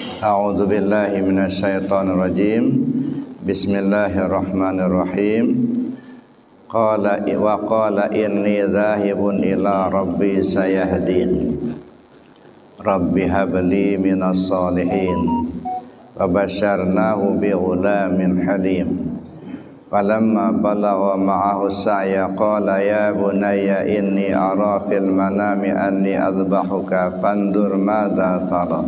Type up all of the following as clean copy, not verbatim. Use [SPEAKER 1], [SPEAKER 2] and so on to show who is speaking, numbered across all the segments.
[SPEAKER 1] A'udzu billahi minasyaitonir rajim. Bismillahirrahmanirrahim. Qala inni dzahibun ila rabbi sayahdin. Rabbi habli minas solihin. Fabasyarnahu bi ghulamin halim. Falamma balagha ma'ahu as-sa'ya qala ya bunayya inni ara fil manami anni adbahuka fandur madza tara.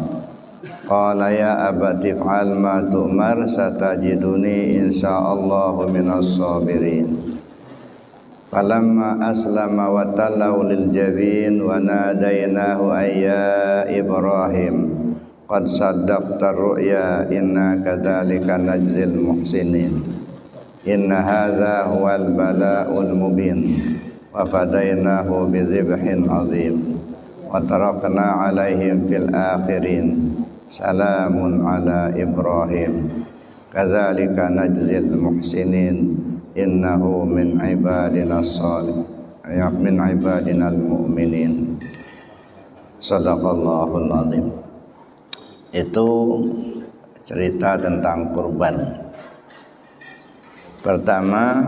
[SPEAKER 1] Qala ya abati if'al ma tu'mar satajiduni insyaallahu minas sabirin. Falamma aslama wa tallahu lil jabin wa nadainahu ayya Ibrahim qad saddaqta ru'ya inna kadzalika najzil muhsinin. Inna hadza huwal bala'ul mubin wa fadainahu bizibhin azim wa tarakna alaihim fil akhirin. Salamun ala Ibrahim kadzalika najzil muhsinin innahu min ibadina shalih min ibadinal mu'minin. Shadaqallahul azim. Itu cerita tentang kurban. Pertama,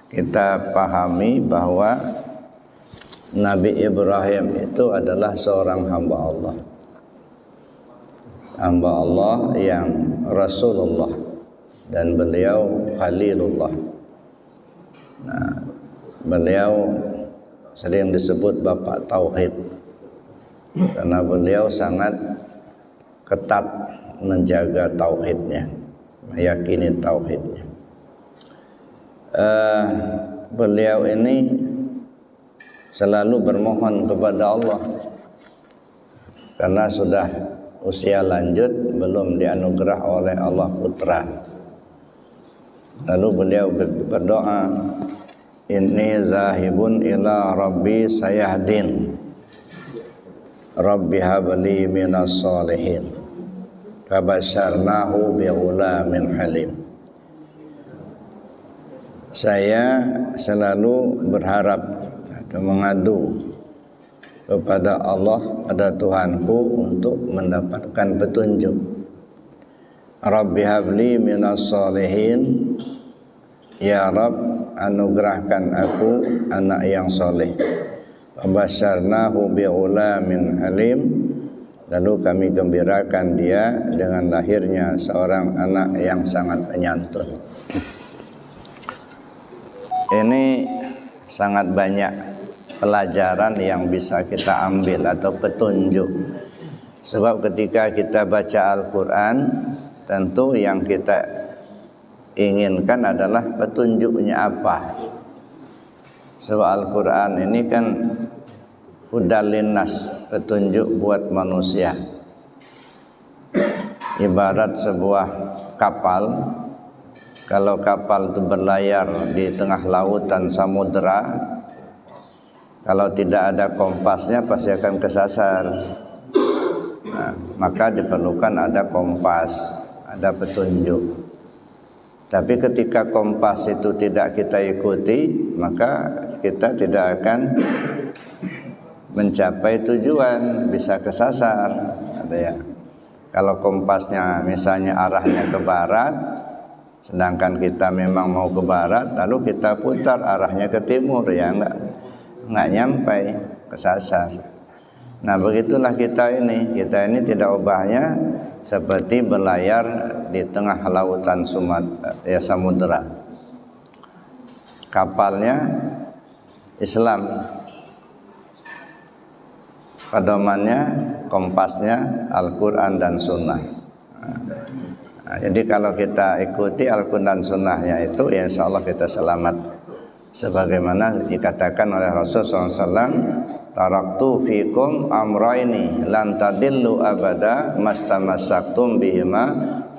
[SPEAKER 1] kita pahami bahwa Nabi Ibrahim itu adalah seorang hamba Allah. Hamba Allah yang Rasulullah dan beliau Khalilullah. Nah, beliau sering disebut Bapak Tauhid karena beliau sangat ketat menjaga tauhidnya, meyakini tauhidnya. Beliau ini selalu bermohon kepada Allah karena sudah usia lanjut, belum dianugerah oleh Allah putra. Lalu beliau berdoa, inni zahibun ila rabbi sayahdin, rabbi habli minas solihin. Fabasyarnahu bi ghulamin halim. Saya selalu berharap atau mengadu kepada Allah, pada Tuhanku untuk mendapatkan petunjuk. Rabbi habli minas solihin. Ya Rabb, anugerahkan aku anak yang soleh. Fabasyarnahu bi ghulamin halim. Lalu kami gembirakan dia dengan lahirnya seorang anak yang sangat penyantun. Ini sangat banyak pelajaran yang bisa kita ambil atau petunjuk. Sebab ketika kita baca Al-Quran, tentu yang kita inginkan adalah petunjuknya apa. Sebab Al-Quran ini kan hudal linnas, petunjuk buat manusia. Ibarat sebuah kapal. Kalau kapal itu berlayar di tengah lautan samudera, kalau tidak ada kompasnya pasti akan kesasar. Nah, maka diperlukan ada kompas, ada petunjuk. Tapi ketika kompas itu tidak kita ikuti, maka kita tidak akan mencapai tujuan, bisa kesasar. Ya. Kalau kompasnya misalnya arahnya ke barat, sedangkan kita memang mau ke barat, lalu kita putar arahnya ke timur, ya enggak nyampai, kesasar. Nah, begitulah kita ini tidak ubahnya seperti berlayar di tengah lautan samudera. Kapalnya Islam, pedomannya, kompasnya Al-Quran dan Sunnah. Nah, jadi kalau kita ikuti Al-Quran dan Sunnahnya itu, ya insya Allah kita selamat. Sebagaimana dikatakan oleh Rasulullah SAW, taraktu fikum amraini lan tadillu abada mastamasaktum bihima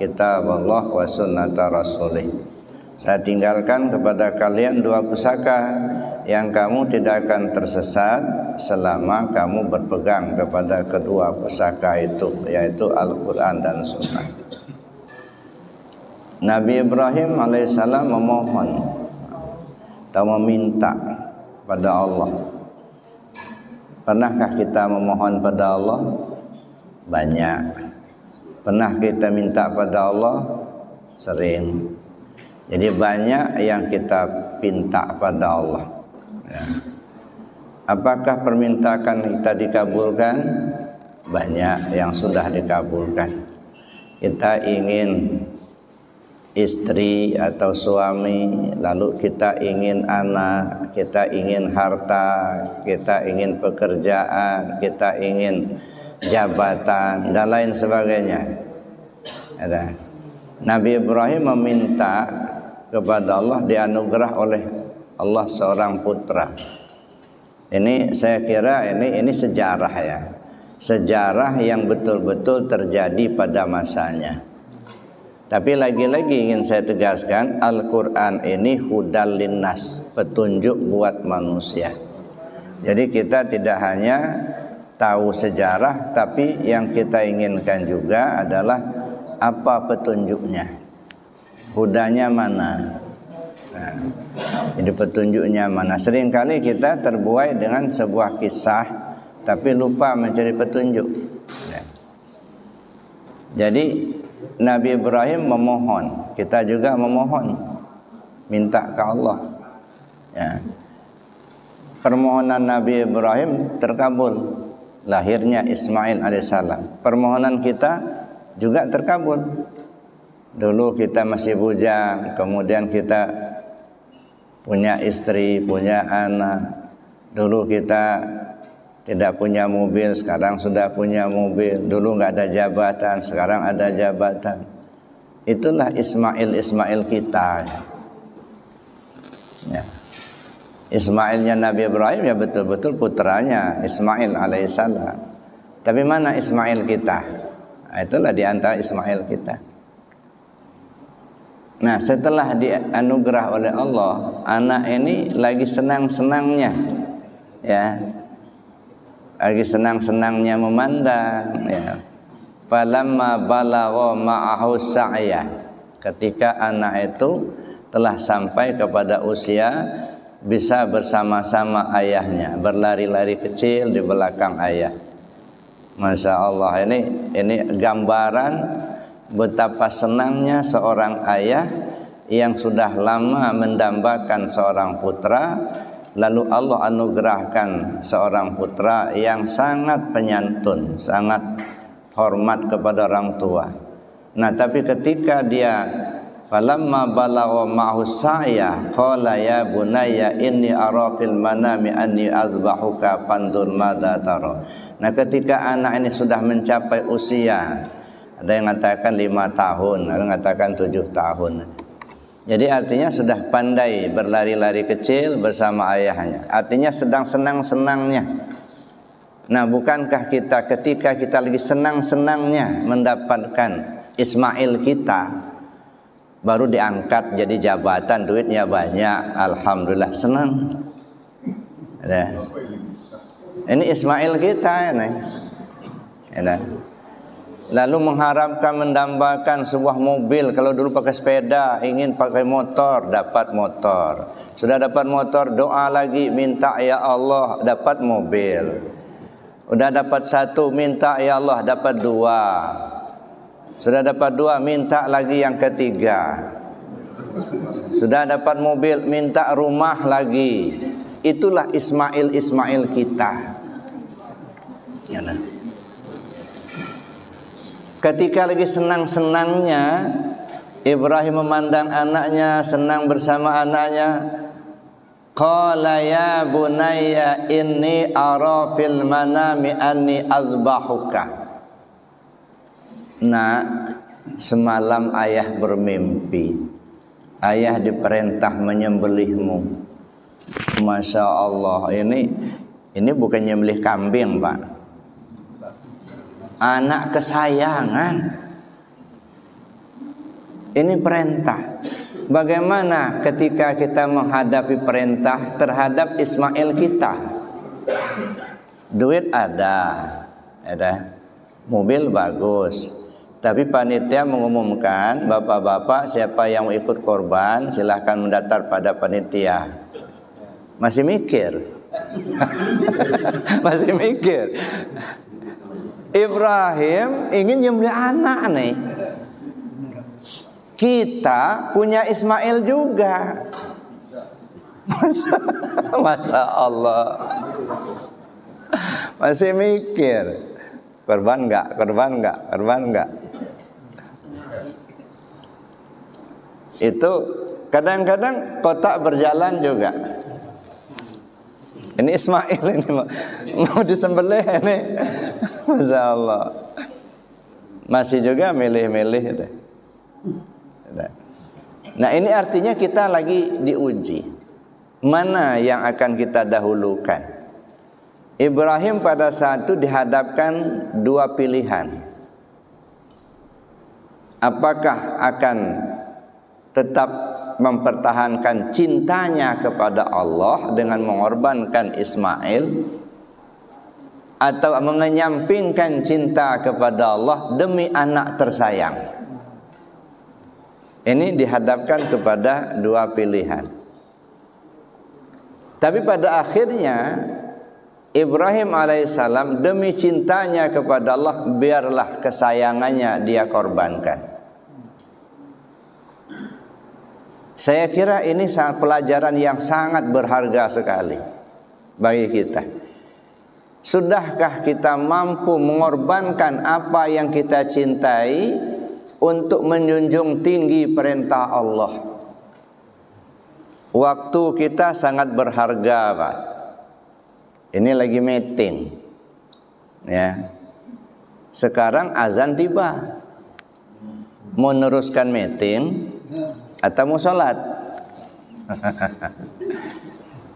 [SPEAKER 1] kitaballah wa sunnata rasulih. Saya tinggalkan kepada kalian dua pusaka yang kamu tidak akan tersesat selama kamu berpegang kepada kedua pusaka itu, yaitu Al-Quran dan Sunnah. Nabi Ibrahim alaihissalam memohon atau meminta pada Allah. Pernahkah kita memohon pada Allah? Banyak. Pernah kita minta pada Allah? Sering. Jadi banyak yang kita minta pada Allah. Ya. Apakah permintaan kita dikabulkan? Banyak yang sudah dikabulkan. Kita ingin istri atau suami, lalu kita ingin anak, kita ingin harta, kita ingin pekerjaan, kita ingin jabatan dan lain sebagainya. Ada. Nabi Ibrahim meminta kepada Allah dianugerah oleh Allah seorang putra. Ini saya kira ini sejarah ya. Sejarah yang betul-betul terjadi pada masanya. Tapi lagi-lagi ingin saya tegaskan, Al-Quran ini hudal linnas, petunjuk buat manusia. Jadi kita tidak hanya tahu sejarah, tapi yang kita inginkan juga adalah apa petunjuknya, hudanya mana. Nah, jadi petunjuknya mana. Seringkali kita terbuai dengan sebuah kisah, tapi lupa mencari petunjuk. Ya. Jadi Nabi Ibrahim memohon, kita juga memohon, minta ke Allah. Ya. Permohonan Nabi Ibrahim terkabul, lahirnya Ismail alaihissalam. Permohonan kita juga terkabul. Dulu kita masih bujang, kemudian kita punya istri, punya anak. Dulu kita tidak punya mobil, sekarang sudah punya mobil. Dulu nggak ada jabatan, sekarang ada jabatan. Itulah Ismail kita. Ya. Ismailnya Nabi Ibrahim ya betul-betul putranya Ismail alaihissalam. Tapi mana Ismail kita? Nah, itulah di antara Ismail kita. Nah, setelah dianugerah oleh Allah, anak ini lagi senang-senangnya, ya, lagi senang-senangnya memandang. Ya. Falamma balagha ma'ahu sa'ya, ketika anak itu telah sampai kepada usia bisa bersama-sama ayahnya, berlari-lari kecil di belakang ayah. Masya Allah, ini gambaran betapa senangnya seorang ayah yang sudah lama mendambakan seorang putra, lalu Allah anugerahkan seorang putra yang sangat penyantun, sangat hormat kepada orang tua. Nah, tapi ketika dia falamma balagha ma'ahu sa'ya qala ya bunayya inni ara fil manami anni azbahuka fandur madza tara. Nah, ketika anak ini sudah mencapai usia, ada yang mengatakan 5 tahun, ada yang mengatakan 7 tahun. Jadi artinya sudah pandai berlari-lari kecil bersama ayahnya. Artinya sedang senang-senangnya. Nah, bukankah kita ketika kita lagi senang-senangnya mendapatkan Ismail kita, baru diangkat jadi jabatan, duitnya banyak, alhamdulillah senang. Ada. Ini Ismail kita ini. Ada. Lalu mengharapkan mendambakan sebuah mobil. Kalau dulu pakai sepeda, ingin pakai motor, dapat motor. Sudah dapat motor, doa lagi, minta ya Allah dapat mobil. Udah dapat 1, minta ya Allah dapat 2. Sudah dapat 2, minta lagi yang ketiga. Sudah dapat mobil, minta rumah lagi. Itulah Ismail kita. Ya, nah. Ketika lagi senang-senangnya Ibrahim memandang anaknya, senang bersama anaknya. Qala ya bunayya inni ara fil manami anni azbahuka. Nah, semalam ayah bermimpi. Ayah diperintah menyembelihmu. Masya Allah, ini bukan nyembelih kambing, Pak. Anak kesayangan. Ini perintah. Bagaimana ketika kita menghadapi perintah terhadap Ismail kita? Duit ada, mobil bagus, tapi panitia mengumumkan, bapak-bapak siapa yang mau ikut korban silahkan mendaftar pada panitia. Masih mikir, masih mikir. Ibrahim ingin nyembelih anak nih. Kita punya Ismail juga. Masya Allah. Masih mikir. Korban enggak? Itu kadang-kadang kotak berjalan juga. Ini Ismail ini mau disembelih ini. Masya Allah. Masih juga milih-milih itu. Nah, ini artinya kita lagi diuji. Mana yang akan kita dahulukan? Ibrahim pada saat itu dihadapkan dua pilihan. Apakah akan tetap mempertahankan cintanya kepada Allah dengan mengorbankan Ismail, atau mengenyampingkan cinta kepada Allah demi anak tersayang? Ini dihadapkan kepada dua pilihan. Tapi pada akhirnya Ibrahim alaihissalam demi cintanya kepada Allah, biarlah kesayangannya dia korbankan. Saya kira ini pelajaran yang sangat berharga sekali bagi kita. Sudahkah kita mampu mengorbankan apa yang kita cintai untuk menjunjung tinggi perintah Allah? Waktu kita sangat berharga, Pak. Ini lagi meeting, ya. Sekarang azan tiba. Mau neruskan meeting atau mau sholat?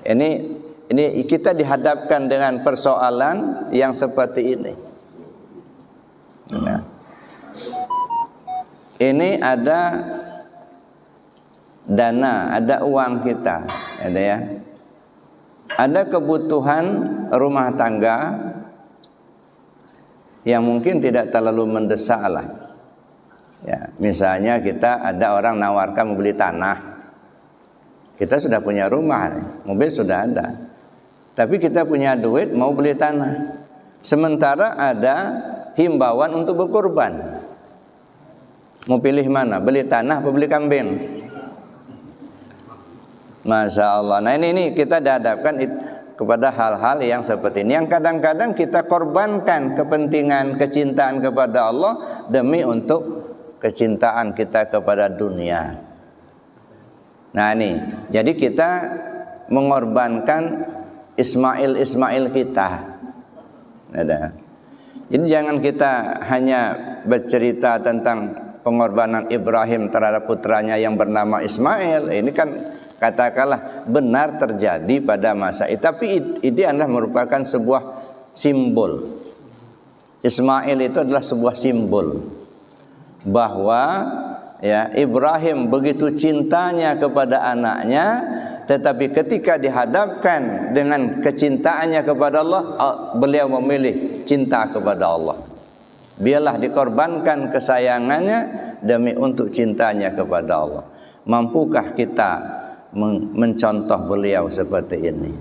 [SPEAKER 1] Ini kita dihadapkan dengan persoalan yang seperti ini. Ya. Ini ada dana, ada uang kita, ada ya. Ada kebutuhan rumah tangga yang mungkin tidak terlalu mendesak lah. Ya, misalnya kita ada orang nawarkan mau beli tanah. Kita sudah punya rumah, mobil sudah ada. Tapi kita punya duit mau beli tanah. Sementara ada himbauan untuk berkorban. Mau pilih mana? Beli tanah atau beli kambing? Masya Allah. Nah ini kita dihadapkan kepada hal-hal yang seperti ini, yang kadang-kadang kita korbankan kepentingan, kecintaan kepada Allah demi untuk kecintaan kita kepada dunia. Nah ini, jadi kita mengorbankan Ismail kita. Jadi jangan kita hanya bercerita tentang pengorbanan Ibrahim terhadap putranya yang bernama Ismail. Ini kan katakanlah benar terjadi pada masa itu, tapi itu adalah merupakan sebuah simbol. Ismail itu adalah sebuah simbol bahwa ya Ibrahim begitu cintanya kepada anaknya, tetapi ketika dihadapkan dengan kecintaannya kepada Allah, beliau memilih cinta kepada Allah. Biarlah dikorbankan kesayangannya demi untuk cintanya kepada Allah. Mampukah kita mencontoh beliau seperti ini?